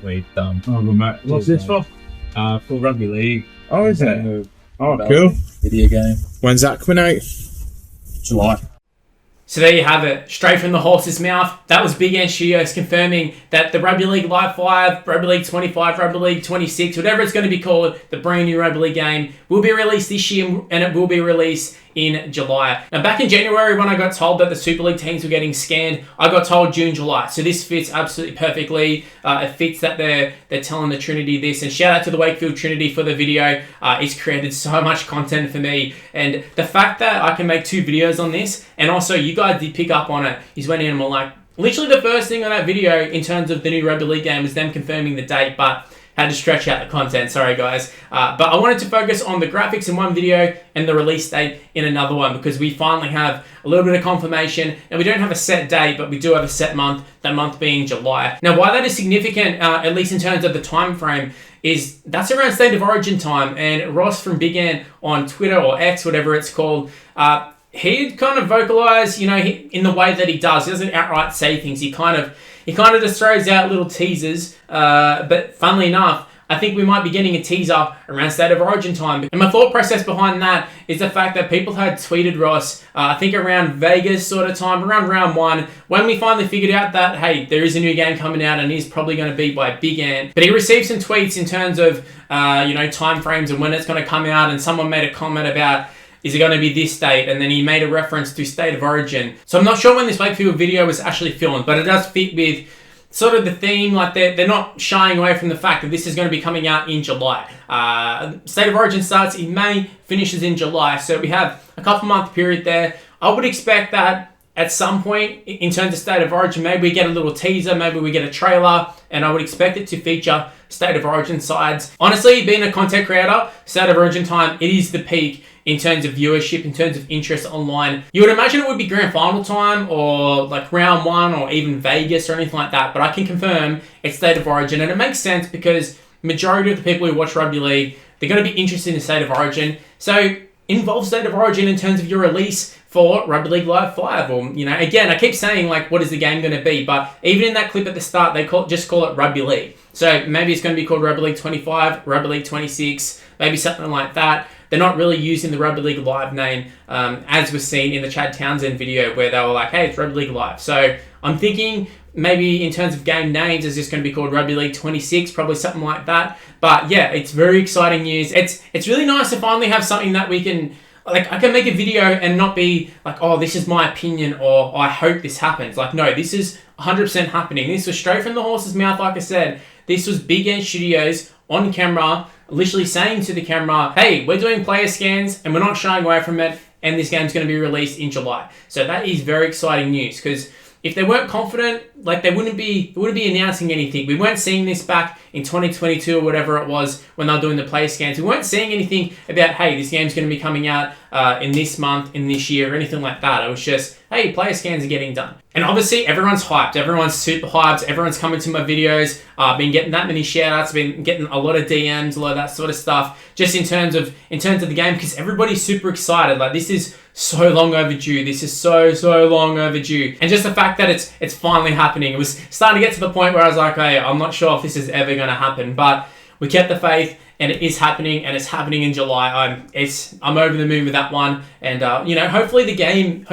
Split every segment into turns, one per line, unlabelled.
Sweet.
Oh, good, mate. What's this for?
For Rugby League.
Oh, is it? Oh,
Developing
cool.
Video game.
When's that coming out?
July.
So there you have it, straight from the horse's mouth. That was Big Ant Studios confirming that the Rugby League Live 5, Rugby League 25, Rugby League 26, whatever it's going to be called, the brand new Rugby League game, will be released this year, and it will be released in July. Now, back in January, when I got told that the Super League teams were getting scanned, I got told June, July. So this fits absolutely perfectly. It fits that they're telling the Trinity this. And shout out to the Wakefield Trinity for the video. It's created so much content for me. And the fact that I can make 2 videos on this, and also you guys did pick up on it, is when I'm like, literally the first thing on that video in terms of the new Rugby League game was them confirming the date, but had to stretch out the content, sorry guys. But I wanted to focus on the graphics in one video and the release date in another one, because we finally have a little bit of confirmation, and we don't have a set date, but we do have a set month, that month being July. Now, why that is significant, at least in terms of the time frame, is that's around State of Origin time, and Ross from Big Ant on Twitter, or X, whatever it's called, he kind of vocalized, in the way that he does. He doesn't outright say things. He kind of just throws out little teasers. But funnily enough, I think we might be getting a teaser around State of Origin time. And my thought process behind that is the fact that people had tweeted Ross, I think around Vegas sort of time, around round 1, when we finally figured out that, hey, there is a new game coming out and it's probably going to be by Big Ant. But he received some tweets in terms of, time frames and when it's going to come out. And someone made a comment about, is it going to be this date? And then he made a reference to State of Origin. So I'm not sure when this Wakefield video was actually filmed, but it does fit with sort of the theme. Like they're not shying away from the fact that this is going to be coming out in July. State of Origin starts in May, finishes in July. So we have a couple month period there. I would expect that at some point in terms of State of Origin, maybe we get a little teaser, maybe we get a trailer, and I would expect it to feature State of Origin sides. Honestly, being a content creator, State of Origin time, it is the peak in terms of viewership, in terms of interest online. You would imagine it would be grand final time or like round 1 or even Vegas or anything like that, but I can confirm it's State of Origin, and it makes sense because majority of the people who watch Rugby League, they're going to be interested in State of Origin. So involve State of Origin in terms of your release for Rugby League Live 5, or, again, I keep saying, like, what is the game going to be? But even in that clip at the start, they just call it Rugby League. So maybe it's going to be called Rugby League 25, Rugby League 26, maybe something like that. They're not really using the Rugby League Live name, as was seen in the Chad Townsend video where they were like, hey, it's Rugby League Live. So I'm thinking maybe in terms of game names, it's just going to be called Rugby League 26, probably something like that. But yeah, it's very exciting news. It's really nice to finally have something that we can, like, I can make a video and not be like, oh, this is my opinion, or I hope this happens. Like, no, this is 100% happening. This was straight from the horse's mouth, like I said. This was Big Ant Studios on camera, literally saying to the camera, hey, we're doing player scans and we're not shying away from it, and this game's going to be released in July. So that is very exciting news, because if they weren't confident, like, they wouldn't be announcing anything. We weren't seeing this back in 2022 or whatever it was when they were doing the player scans. We weren't seeing anything about, hey, this game's going to be coming out in this month, in this year, or anything like that. It was just, hey, player scans are getting done. And obviously, everyone's hyped. Everyone's super hyped. Everyone's coming to my videos. I've been getting that many shout-outs. Been getting a lot of DMs, a lot of that sort of stuff, just in terms of the game, because everybody's super excited. Like, this is so long overdue. This is so long overdue. And just the fact that it's finally happening. It was starting to get to the point where I was like, hey, I'm not sure if this is ever going to happen, but we kept the faith, and it is happening, and it's happening in July. I'm over the moon with that one, and hopefully the game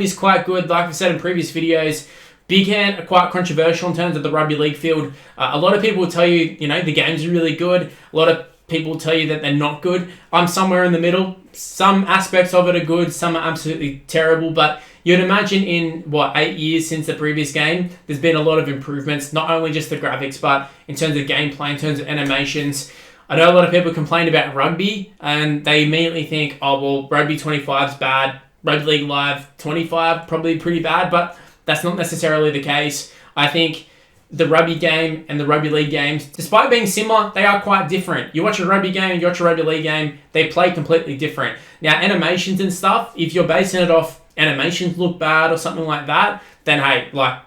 is quite good. Like I've said in previous videos, Big Ant are quite controversial in terms of the Rugby League field. A lot of people will tell you, the games are really good. A lot of people will tell you that they're not good. I'm somewhere in the middle. Some aspects of it are good, some are absolutely terrible, but you'd imagine in, 8 years since the previous game, there's been a lot of improvements, not only just the graphics, but in terms of gameplay, in terms of animations. I know a lot of people complain about rugby, and they immediately think, oh, well, Rugby 25's bad, Rugby League Live 25, probably pretty bad, but that's not necessarily the case. I think the rugby game and the Rugby League games, despite being similar, they are quite different. You watch a rugby game, you watch a Rugby League game, they play completely different. Now, animations and stuff, if you're basing it off animations look bad or something like that, then hey, like,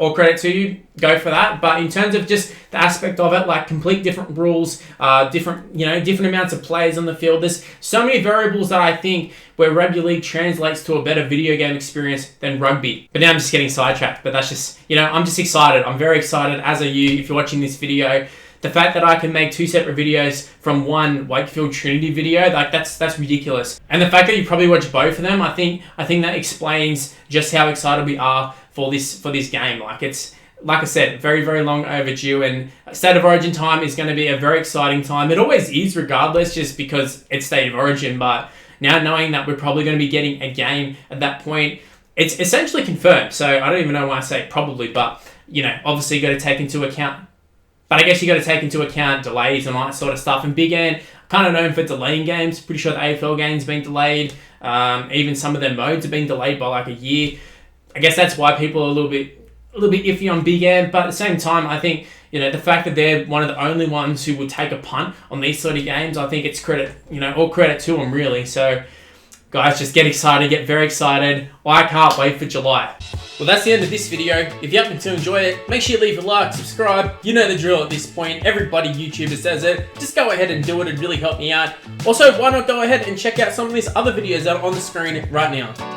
all credit to you, go for that. But in terms of just the aspect of it, like complete different rules, different amounts of players on the field, there's so many variables that I think where rugby league translates to a better video game experience than rugby. But now I'm just getting sidetracked, but that's just, I'm just excited. I'm very excited, as are you, if you're watching this video. The fact that I can make 2 separate videos from one Wakefield Trinity video, like that's ridiculous. And the fact that you probably watch both of them, I think that explains just how excited we are for this game. Like it's, like I said, very, very long overdue, and State of Origin time is going to be a very exciting time. It always is, regardless, just because it's State of Origin. But now knowing that we're probably going to be getting a game at that point, it's essentially confirmed. So I don't even know why I say probably, but obviously you got to take into account. But I guess you got to take into account delays and all that sort of stuff. And Big Ant, kind of known for delaying games. Pretty sure the AFL game's been delayed. Even some of their modes have been delayed by like a year. I guess that's why people are a little bit iffy on Big Ant. But at the same time, I think the fact that they're one of the only ones who would take a punt on these sort of games, I think it's credit. All credit to them really. So guys, just get excited, get very excited. I can't wait for July. Well, that's the end of this video. If you happen to enjoy it, make sure you leave a like, subscribe. You know the drill at this point. Everybody YouTuber says it. Just go ahead and do it. It'd really help me out. Also, why not go ahead and check out some of these other videos that are on the screen right now.